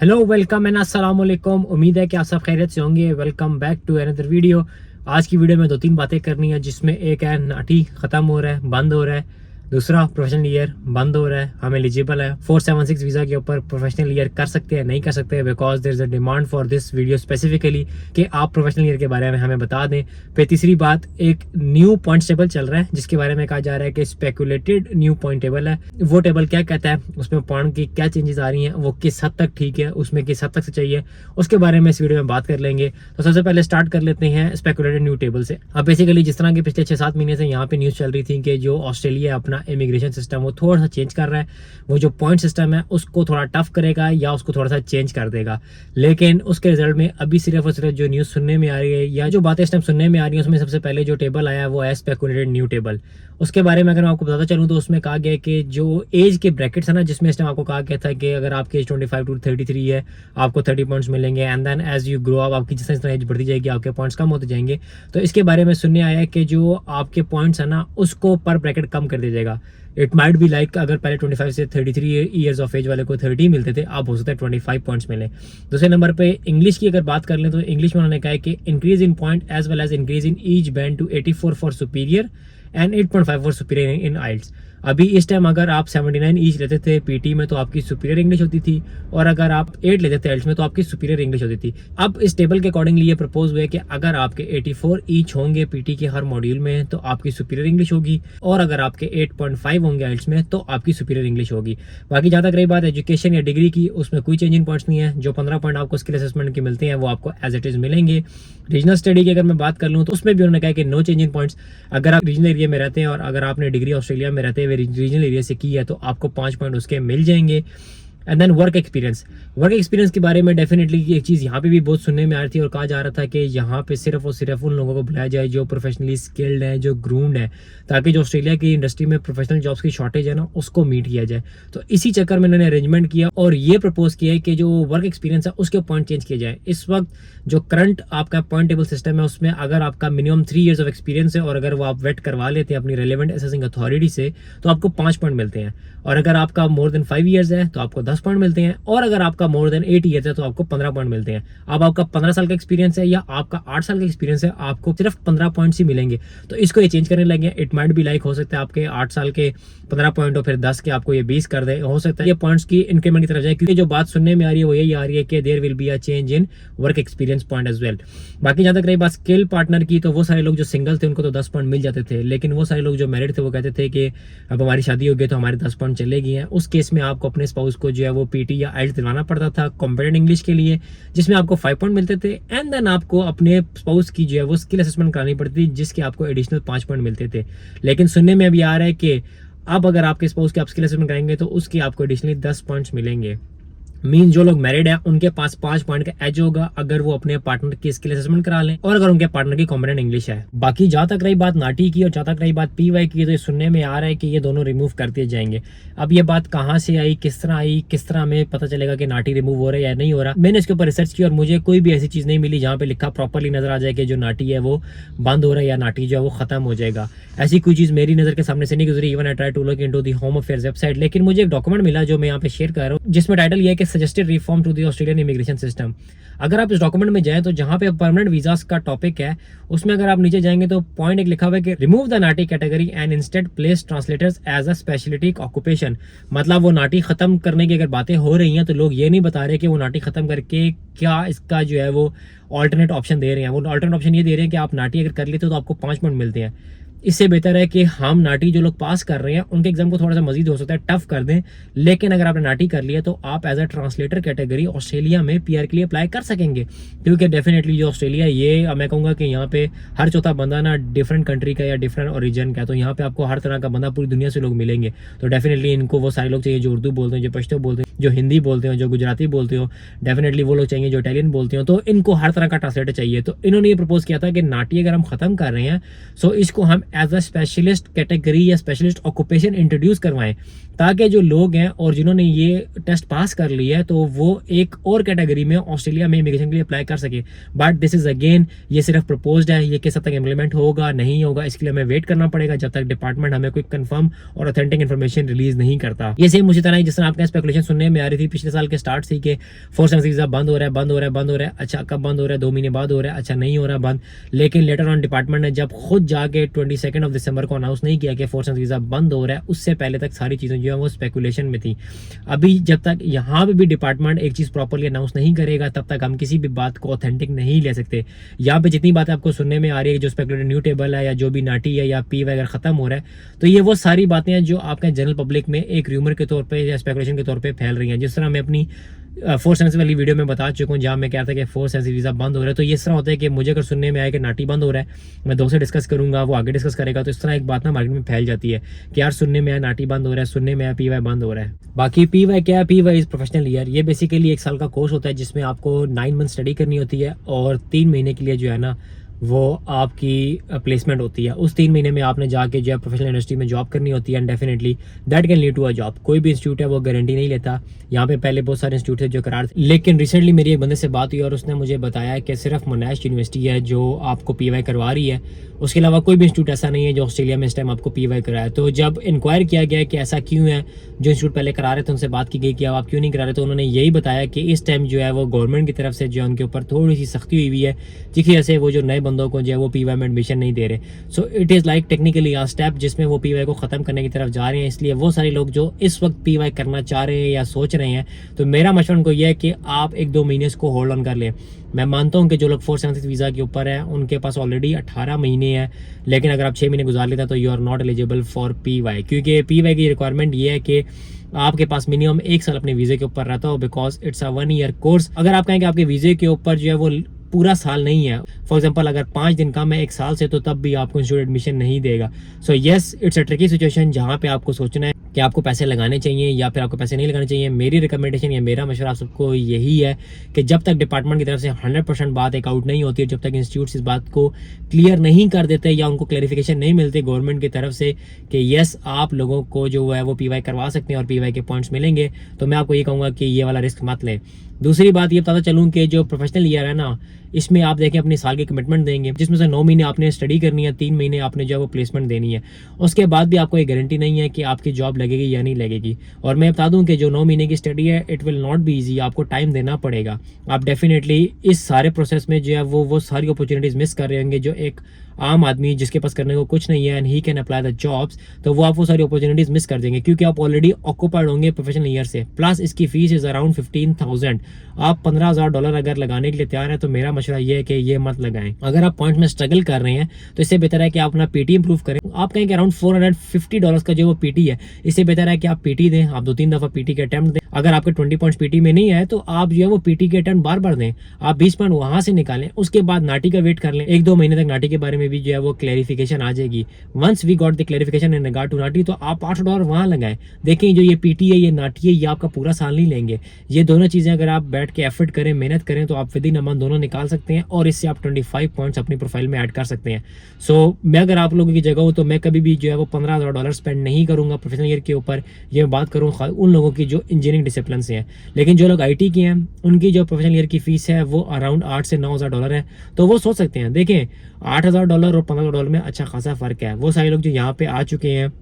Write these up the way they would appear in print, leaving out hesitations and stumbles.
Hello welcome and अस्सलाम वालेकुम। उम्मीद है कि आप सब खैरियत से होंगे। Welcome back to another video. आज की वीडियो में दो तीन बातें करनी है, जिसमें एक है नाटी ख़त्म हो रहा है, बंद हो रहा है। दूसरा प्रोफेशनल ईयर बंद हो रहा है, हम एलिजिबल है 476 वीज़ा के ऊपर प्रोफेशनल ईयर कर सकते हैं नहीं कर सकते, because there is a demand for this video specifically कि आप प्रोफेशनल ईयर के बारे में हमें बता दें। फिर तीसरी बात, एक न्यू पॉइंट टेबल चल रहा है जिसके बारे में कहा जा रहा है कि स्पेकुलेटेड न्यू पॉइंट टेबल है। वो टेबल क्या कहता है, उसमें पॉइंट की क्या चेंजेस आ रही हैं, वो किस हद तक ठीक है, उसमें किस हद तक से चाहिए, उसके बारे में इस वीडियो में बात कर लेंगे। तो सबसे पहले स्टार्ट कर लेते हैं स्पेकुलेटेड न्यू टेबल से। अब बेसिकली जिस तरह के पिछले 6-7 महीने से यहाँ पे न्यूज़ चल रही थी कि जो ऑस्ट्रेलिया अपना इमिग्रेशन सिस्टम वो थोड़ा सा चेंज कर रहा है, वो जो पॉइंट सिस्टम है उसको थोड़ा टफ करेगा या उसको थोड़ा सा चेंज कर देगा। लेकिन उसके रिजल्ट में अभी सिर्फ और सिर्फ जो न्यूज़ सुनने में आ रही है या जो बातें इस टाइम सुनने में आ रही है, उसमें सबसे पहले जो टेबल आया है वो है स्पेकुलेटेड न्यू टेबल। उसके बारे में अगर मैं आपको बताता चलूँ तो उसमें कहा गया कि जो एज के ब्रैकेट्स है ना, जिसमें इस टाइम आपको कहा गया था कि अगर आपकी एज 25 to 33 है आपको 30 पॉइंट्स मिलेंगे, and then as you grow up आपकी जिस तरह एज बढ़ती जाएगी आपके पॉइंट्स कम होते जाएंगे। तो इसके बारे में सुनने आया है कि जो आपके पॉइंट्स है ना उसको पर ब्रैकेट कम कर दिया जाएगा। इट माइट बी लाइक अगर पहले 25 से 33 ईयर्स ऑफ एज वाले को 30 मिलते थे, अब हो सकता है 25 पॉइंट्स मिले। दूसरे नंबर पे इंग्लिश की अगर बात कर लें तो इंग्लिश में उन्होंने कहा है कि increase in point as well as increase in each band to 84 for superior and 8.5 for superior in IELTS. अभी इस टाइम अगर आप 79 ईच लेते थे पीटी में तो आपकी सुपीरियर इंग्लिश होती थी, और अगर आप 8 लेते थे आइल्स में तो आपकी सुपीरियर इंग्लिश होती थी। अब इस टेबल के अकॉर्डिंगली ये प्रपोज हुआ है कि अगर आपके 84 ईच होंगे पीटी के हर मॉड्यूल में तो आपकी सुपीरियर इंग्लिश होगी, और अगर आपके 8.5 होंगे आइल्स में तो आपकी सुपीरियर इंग्लिश होगी। बाकी जहाँ तक रही बात एजुकेशन या डिग्री की, उसमें कोई चेंज इन पॉइंट्स नहीं है। जो 15 पॉइंट आपको स्किल असेसमेंट के मिलते हैं वो आपको एज इट इज मिलेंगे। रीजनल स्टडी की अगर मैं बात कर लूँ तो उसमें भी उन्होंने कहा कि नो चेंज इन पॉइंट्स। अगर आप रीजनल एरिया में रहते हैं और अगर आपने डिग्री ऑस्ट्रेलिया में रहते हुए रीजनल एरिया से की है तो आपको 5 पॉइंट उसके मिल जाएंगे। एंड देन वर्क एक्सपीरियंस के बारे में डेफिनेटली एक चीज़ यहाँ पे भी बहुत सुनने में आ रही थी और कहा जा रहा था कि यहाँ पे सिर्फ और सिर्फ उन लोगों को बुलाया जाए जो प्रोफेशनली स्किल्ड है, जो ग्रूम्ड है, ताकि जो ऑस्ट्रेलिया की इंडस्ट्री में प्रोफेशनल जॉब्स की शॉर्टेज है ना उसको मीट किया जाए। तो इसी चक्कर में इन्होंने अरेंजमेंट किया और ये प्रपोज किया है कि जो वर्क एक्सपीरियंस है उसके पॉइंट चेंज किए जाए। इस वक्त जो करंट आपका पॉइंट टेबल सिस्टम है उसमें अगर आपका मिनिमम 3 ईयर्स ऑफ एक्सपीरियंस है और अगर वो आप वेट करवा लेते हैं अपनी रेलेवेंट असेसिंग अथॉरिटी से तो आपको 5 पॉइंट मिलते हैं, और अगर आपका मोर देन 5 ईयर्स है तो आपको 10 पॉइंट मिलते हैं, और अगर आपका मोर देन 8 ईयर्स है तो आपको 15 पॉइंट मिलते हैं। अब आपका 15 साल का एक्सपीरियंस है या आपका 8 साल का एक्सपीरियंस है, आपको सिर्फ 15 पॉइंट्स ही मिलेंगे। तो इसको ये चेंज करने लगे। इट माइट बी लाइक हो सकता है आपके 8 साल के 15 पॉइंट हो, फिर 10 के आपको ये 20 कर दे, हो सकता है ये पॉइंट्स की इंक्रीमेंट की तरफ जाए, क्योंकि जो बात सुनने में आ रही है वो यही आ रही है कि there will be a change in work experience point as well. बाकी जहाँ तक रही बात स्किल पार्टनर की, तो वो सारे लोग जो सिंगल थे उनको तो 10 पॉइंट मिल जाते थे, लेकिन वो सारे लोग जो मैरिड थे वो कहते थे कि अब हमारी शादी हो गई तो हमारे 10 पॉइंट चलेगी हैं। उस केस में आपको अपने स्पाउस को जो है वो पीटी या आइल्स दिलवाना पड़ता था कॉम्पिटेंट इंग्लिश के लिए, जिसमें आपको 5 पॉइंट मिलते थे, एंड देन आपको अपने स्पाउस की जो है वो स्किल असेसमेंट करानी पड़ती थी जिसके आपको एडिशनल 5 पॉइंट मिलते थे। लेकिन सुनने में अभी आ रहा है कि अब अगर आपके स्पाउस के आप स्किल असेसमेंट कराएंगे तो उसकी आपको एडिशनली 10 पॉइंट्स मिलेंगे। मीन जो लोग मैरिड है उनके पास 5 पॉइंट का एज होगा अगर वो अपने पार्टनर की स्किल असेसमेंट करा लें और अगर उनके पार्टनर की कॉम्पिटेंट इंग्लिश है। बाकी जहाँ तक रही बात नाटी की और जहाँ तक रही बात पीवाई की, तो ये सुनने में आ रहा है कि ये दोनों रिमूव कर दिए जाएंगे। अब ये बात कहाँ से आई, किस तरह आई, किस तरह हमें पता चलेगा कि नाटी रिमूव हो रहा है या नहीं हो रहा। मैंने इसके ऊपर रिसर्च की और मुझे कोई भी ऐसी चीज़ नहीं मिली जहाँ पे लिखा प्रॉपरली नजर आ जाए कि जो नाटी है वो बंद हो रहा है या नाटी जो है वो खत्म हो जाएगा। ऐसी कोई चीज़ मेरी नज़र के सामने से नहीं गुजरी। Even I try to look into the home affairs website, लेकिन मुझे एक डॉक्यूमेंट मिला जो मैं यहाँ पे शेयर कर रहा हूँ, जिसमें टाइटल ये है कि suggested reform to the Australian immigration system. अगर आप इस डॉक्यूमेंट में जाएं तो जहां पे परमानेंट वीजास का टॉपिक है उसमें अगर आप नीचे जाएंगे तो पॉइंट एक लिखा हुआ है कि remove the NAATI category and instead place translators as a specialty occupation. मतलब वो नाटी खत्म करने की अगर बातें हो रही हैं तो लोग ये नहीं बता रहे कि वो नाटी खत्म करके क्या इसका जो है वो ऑल्टरनेट ऑप्शन दे रहे हैं। वो ऑल्टरनेट ऑप्शन ये दे रहे हैं कि आप नाटी अगर कर लेते हो तो आपको 5 पॉइंट मिलते हैं। इससे बेहतर है कि हम नाटी जो लोग पास कर रहे हैं उनके एग्जाम को थोड़ा सा मजीद हो सकता है टफ कर दें, लेकिन अगर आपने नाटी कर लिया तो आप as a translator category Australia में पीआर के लिए अप्लाई कर सकेंगे। क्योंकि डेफिनेटली जो ऑस्ट्रेलिया ये मैं कहूँगा कि यहाँ पे हर चौथा बंदा ना डिफरेंट कंट्री का या डिफरेंट ओरिजिन का, तो यहाँ पे आपको हर तरह का बंदा पूरी दुनिया से लोग मिलेंगे। तो डेफिनेटली इनको वो सारे लोग चाहिए जो उर्दू बोलते हैं, जो पश्तो बोलते हैं, जो हिंदी बोलते हो, जो गुजराती बोलते हो, डेफिनेटली वो लोग चाहिए जो इटालियन बोलते हो। तो इनको हर तरह का ट्रांसलेटर चाहिए। तो इन्होंने ये प्रपोज किया था कि नाटी अगर हम खत्म कर रहे हैं सो इसको हम एज अ स्पेशलिस्ट कैटेगरी या स्पेशलिस्ट ऑक्यूपेशन इंट्रोड्यूस करवाएं, ताकि जो लोग हैं और जिन्होंने ये टेस्ट पास कर लिया है तो वो एक और कैटेगरी में ऑस्ट्रेलिया में इमिग्रेशन के लिए अप्लाई कर सके। बट दिस इज अगेन ये सिर्फ प्रपोज्ड है, ये किस हद तक इम्प्लीमेंट होगा नहीं होगा इसके लिए हमें वेट करना पड़ेगा जब तक डिपार्टमेंट हमें कोई कंफर्म और ऑथेंटिक इन्फॉर्मेशन रिलीज नहीं करता। ये सेम उसी तरह ही जिस तरह आपके स्पेकुलेशन सुनने में आ रही थी पिछले साल के स्टार्ट से कि फोर्स वीजा बंद हो रहा है बंद हो रहा है बंद हो रहा है। अच्छा कब बंद हो रहा है? 2 महीने बाद हो रहा है। अच्छा नहीं हो रहा बंद। लेकिन लेटर ऑन डिपार्टमेंट ने जब खुद जाके 22 दिसंबर को अनाउंस नहीं किया कि फोर्स वीजा बंद हो रहा है, उससे पहले तक सारी चीजें जो है वो स्पेकुलेशन में थी। अभी जब तक यहाँ पे भी डिपार्टमेंट एक चीज प्रॉपरली अनाउंस नहीं करेगा तब तक हम किसी भी बात को ऑथेंटिक नहीं ले सकते। यहाँ पे जितनी बातें आपको सुनने में आ रही है, जो स्पेकुलेटेड न्यू टेबल है या जो भी नाटी है या पी वगैरह खत्म हो रहा है, तो ये वो सारी बातें हैं जो आपके जनरल पब्लिक में एक र्यूमर के तौर पे या स्पेकुलेशन के तौर पे फैल रही हैं। जिस तरह मैं अपनी फोर्स वाली वीडियो में बता चुका हूँ जहाँ मैं कहता कि फोर्स वीजा बंद हो रहा है, तो ये इस तरह होता है कि मुझे अगर सुनने में आया कि नाटी बंद हो रहा है, मैं दोस्त से डिस्कस करूंगा, वो आगे डिस्कस करेगा, तो इस तरह एक बात ना मार्केट में फैल जाती है कि यार सुनने में आया नाटी बंद हो रहा है, सुनने में आया पीवाई बंद हो रहा है। बाकी पीवाई क्या है? PY is professional year. ये बेसिकली 1 साल का कोर्स होता है जिसमें आपको 9 मंथ स्टडी करनी होती है और 3 महीने के लिए जो है ना वो आपकी प्लेसमेंट होती है। उस 3 महीने में आपने जाके जो है प्रोफेशनल इंडस्ट्री में जॉब करनी होती है and definitely that can lead to a job. कोई भी इंस्टीट्यूट है वो गारंटी नहीं लेता। यहाँ पे पहले बहुत सारे इंस्टीट्यूट थे जो करार थे, लेकिन रिसेंटली मेरी एक बंदे से बात हुई और उसने मुझे बताया कि सिर्फ मोनाश यूनिवर्सिटी है जो आपको पीवाई करवा रही है, उसके अलावा कोई भी इंस्टीट्यूट ऐसा नहीं है जो ऑस्ट्रेलिया में इस टाइम आपको पीवाई कराया। तो जब इंक्वायर किया गया कि ऐसा क्यों है, जो इंस्टीट्यूट पहले करा रहे थे उनसे बात की गई कि अब आप क्यों नहीं करा रहे, तो उन्होंने यही बताया कि इस टाइम जो है वो गवर्नमेंट की तरफ से जो है उनके ऊपर थोड़ी सी सख्ती हुई हुई है, जिसकी वजह से वो जो नए बंदों को जो है वो पीवाई में एडमिशन नहीं दे रहे। So it is like technically a step जिसमें वो पीवाई को ख़त्म करने की तरफ जा रहे हैं। इसलिए वो सारे लोग जो इस वक्त पीवाई करना चाह रहे हैं या सोच रहे हैं, तो मेरा मशवरा उनको यह है कि आप 1-2 महीने इसको होल्ड ऑन कर लें। मैं मानता हूं कि जो लोग 476 वीज़ा के ऊपर है उनके पास ऑलरेडी 18 महीने है, लेकिन अगर आप 6 महीने गुजार लेते हैं तो you are not eligible for PY, क्योंकि पीवाई की रिक्वायरमेंट ये है कि आपके पास मिनिमम 1 साल अपने वीज़े के ऊपर रहता हो, because it's a 1 year course. अगर आप कहें कि आपके वीज़े के ऊपर जो है वो पूरा साल नहीं है, फॉर एग्जांपल अगर 5 दिन कम है 1 साल से, तो तब भी आपको इंस्टीट्यूट एडमिशन नहीं देगा। So yes it's a tricky situation जहाँ पे आपको सोचना है कि आपको पैसे लगाने चाहिए या फिर आपको पैसे नहीं लगाने चाहिए। मेरी रिकमेंडेशन या मेरा मशवरा आप सबको यही है कि जब तक डिपार्टमेंट की तरफ से 100% बात एक आउट नहीं होती है, जब तक इंस्टीट्यूट्स इस बात को क्लियर नहीं कर देते या उनको क्लैरिफिकेशन नहीं मिलती गवर्नमेंट की तरफ से कि येस आप लोगों को जो है वो पीवाई करवा सकते हैं और पीवाई के पॉइंट्स मिलेंगे, तो मैं आपको ये कहूँगा कि ये वाला रिस्क मत लें। दूसरी बात ये बताता चलूँ कि जो प्रोफेशनल ईयर है ना, इसमें आप देखें अपनी साल की कमिटमेंट देंगे, जिसमें से 9 महीने आपने स्टडी करनी है, 3 महीने आपने जो है वो प्लेसमेंट देनी है। उसके बाद भी आपको ये गारंटी नहीं है कि आपकी जॉब लगेगी या नहीं लगेगी। और मैं बता दूं कि जो 9 महीने की स्टडी है it will not be easy, आपको टाइम देना पड़ेगा। आप डेफिनेटली इस सारे प्रोसेस में जो है वो सारी अपॉर्चुनिटीज़ मिस कर रहे होंगे जो एक आम आदमी जिसके पास करने को कुछ नहीं है and he can apply the jobs, तो वो आप वो सारी अपॉर्चुनिटीज़ मिस कर देंगे क्योंकि आप ऑलरेडी ऑक्यूपाइड होंगे प्रोफेशनल ईयर से। प्लस इसकी फीस इज़ अराउंड $15,000। आप $15,000 अगर लगाने के लिए तैयार है तो मेरा मशवरा ये है कि ये मत लगाएं। अगर आप पॉइंट में स्ट्रगल कर रहे हैं तो इससे बेहतर है कि आप अपना पीटी इंप्रूव करें। आप कहें कि अराउंड $450 का जो वो पीटी है, इससे बेहतर है कि आप पीटी दें, आप 2-3 दफ़ा पीटी के अटेम्प्ट दें। अगर आपके 20 पॉइंट्स पीटी में नहीं आए तो आप जो है वो पीटी के अटेम्प्ट बार बार दें, आप 20 पॉइंट वहां से निकालें, उसके बाद नाटी का वेट कर लें। 1-2 महीने तक नाटी के बारे में भी जो है वो क्लैरिफिकेशन आ जाएगी। Once we got the clarification in regard to नाटी, तो आप $800 वहां लगाएं। देखें जो ये पीटी है ये नाटी है, ये आपका पूरा साल नहीं लेंगे। ये दोनों चीजें अगर आप बैठ के एफर्ट करें, मेहनत करें, तो आप विद इन अ मंथ दोनों निकाल सकते हैं और इससे आप 25 पॉइंट्स अपनी प्रोफाइल में ऐड कर सकते हैं। सो मैं अगर आप लोगों की जगह हूँ तो मैं कभी भी जो है वो $15,000 स्पेंड नहीं करूंगा प्रोफेशनल ईयर के ऊपर। ये बात करूँ उन लोगों की जो इंजीनियरिंग डिसिप्लिन से हैं, लेकिन जो लोग आईटी के हैं उनकी जो प्रोफेशनल ईयर की फीस है वो अराउंड $8,000 से $9,000 है, तो वो सोच सकते हैं। देखें $8,000 और $15,000 में अच्छा खासा फर्क है। वो सारे लोग जो यहाँ पे आ चुके हैं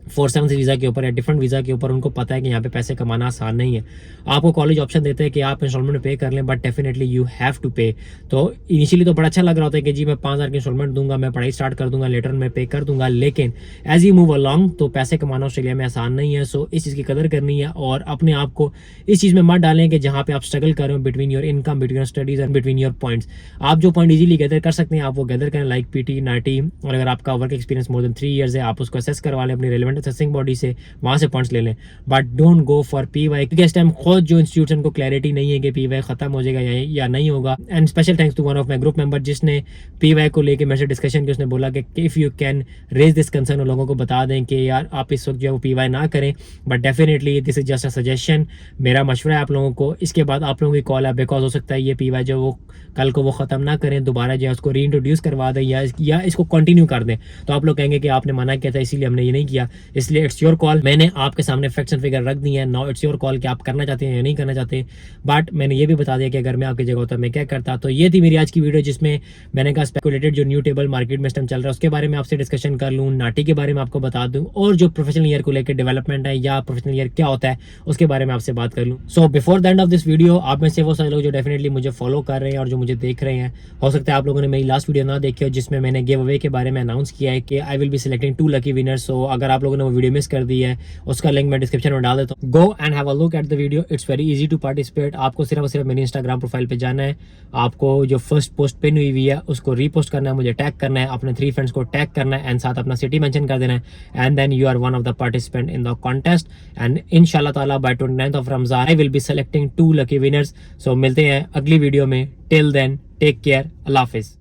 476 वीज़ा के ऊपर या डिफरेंट वीज़ा के ऊपर, उनको पता है कि यहाँ पे पैसे कमाना आसान नहीं है। आपको कॉलेज ऑप्शन देते हैं कि आप इंस्टॉलमेंट में पे कर लें, but definitely you have to pay. तो इनिशियली तो बड़ा अच्छा लग रहा होता है कि जी मैं 5,000 की इंस्टॉलमेंट दूंगा, मैं पढ़ाई स्टार्ट कर दूंगा, लेटर में पे कर दूंगा, लेकिन एज यू मूव अलॉन्ग तो पैसे कमाना ऑस्ट्रेलिया में आसान नहीं है। सो इस चीज़ की कदर करनी है और अपने आप को इस चीज़ में मत डालें कि जहाँ पे आप स्ट्रगल कर रहे हो between your income, between your studies and between your points. आप जो पॉइंट इजीली गैदर कर सकते हैं आप वो गैदर करें, लाइक पीटी, नाटी, और अगर आपका work experience more than 3 years है आप उसको असेस करवा लें अपनी रेलेवेंट इवेंट असेसिंग बॉडी से, वहाँ से पॉइंट्स ले लें, but don't go for PY, क्योंकि इस टाइम खुद जो इंस्टीट्यूशन को क्लैरिटी नहीं है कि PY खत्म हो जाएगा या नहीं होगा। And special thanks to one of my group member जिसने PY को लेके मेरे से डिस्कशन की, उसने बोला कि if you can raise this concern, लोगों को बता दें कि यार आप इस वक्त जो है वो PY ना करें, but definitely this is just a suggestion, मेरा मशवरा है आप लोगों को। इसके बाद आप लोगों की कॉल है, बिकॉज हो सकता है ये PY जो वो कल को वो ख़त्म ना करें, दोबारा जो है उसको री इंट्रोड्यूस करवा दें या इसको कंटिन्यू कर दें, तो आप लोग कहेंगे कि आपने मना किया था इसलिए हमने ये नहीं किया। इसलिए इट्स योर कॉल, मैंने आपके सामने फैक्ट्स एंड फिगर रख दी है, नाउ इट्स योर कॉल कि आप करना चाहते हैं या नहीं करना चाहते। बट मैंने ये भी बता दिया कि अगर मैं आपकी जगह होता मैं क्या करता। तो ये थी मेरी आज की वीडियो, जिसमें मैंने कहा स्पेकुलेटेड जो न्यू टेबल मार्केट में इस टाइम चल रहा है उसके बारे में आपसे डिस्कशन कर लूँ, नाटी के बारे में आपको बता दूँ, और जो प्रोफेशनल ईयर को लेकर डेवलपमेंट है या प्रोफेशनल ईयर क्या होता है उसके बारे में आपसे बात कर लूँ। So before the end of this video, आप में से वो सारे लोग जो डेफिनेटली मुझे फॉलो कर रहे हैं और जो मुझे देख रहे हैं, हो सकता है आप लोगों ने मेरी लास्ट वीडियो ना देखी हो जिसमें मैंने गिव अवे के बारे में अनाउंस किया है कि I will be selecting 2 lucky winners. So अगर आप लोगों ने वो वीडियो मिस कर दी है, उसका लिंक मैं डिस्क्रिप्शन में डाल देता हूँ, go and have a look at the video, it's very easy to participate. आपको सिर्फ और सिर्फ मेरी इंस्टाग्राम प्रोफाइल पे जाना है, आपको जो फर्स्ट पोस्ट पिन हुई है उसको रीपोस्ट करना है, मुझे टैग करना है, अपने 3 फ्रेंड्स को टैग करना है एंड साथ अपना सिटी मेंशन कर देना है, and then you are one of the participant in the contest. And इंशाल्लाह ताला by 29th of Ramzan I will be selecting 2 lucky winners. So मिलते हैं अगली वीडियो में, टिल देन टेक केयर, अल्लाह हाफिज।